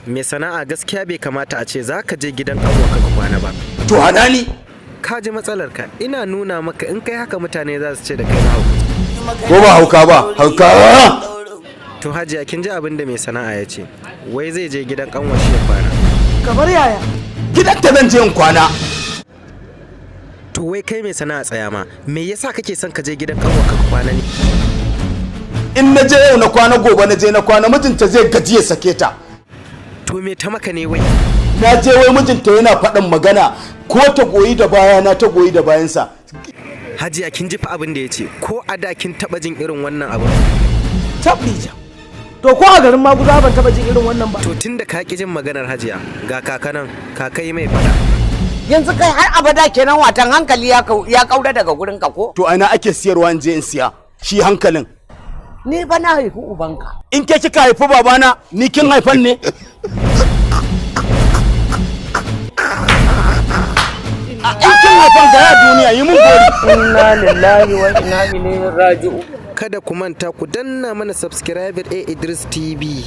mai sana'a gaskiya bai kamata a ce za ka je gidan ƙanwarka ka kwana ba. To hana ni. Ka ji matsalar ka, ina nuna maka in kai haka mutane za su ce da kai na hauka. Ko ba hauka ba, hauka. To Hajiya kin ji abin da mai sana'a ya ce, wai zai je gidan ƙanwar shi ya kwana. Kamar yaya? Gidan ta zan je in kwana. To wai kai mai sana'a tsaya ma, me yasa kake son ka je gidan ƙanwarka ka kwana ne? In na je yau na kwana gobe na je na kwana mijinta zai gaji ya sake ta. To me ta maka ne wai? Na je wai mijinta yana faɗin magana ko ta goyi da bayana ta goyi da bayansa. Hajiya kin ji fa abin da ya ce, ko a da kin taɓa jin irin wannan abu? Tabbija. To ko a garin Maguza ban taba jin irin wannan ba. To tunda ka ki jin maganar Hajiya, ga kakanan, kakai mai faɗa. Yanzu kai har abada kenan watan hankali ya kaura daga gurin ka ko? To ana ake siyarwa in je in siya shi hankalin. Ni fa na haifi ubanka. In ke kika haifi babana ni kin haifan ne? In kin haifan ga ya duniya yi mun gori. Inna lillahi wa inna ilaihi raji'un. Kada ku manta ku danna mana subscribe A Idris TV.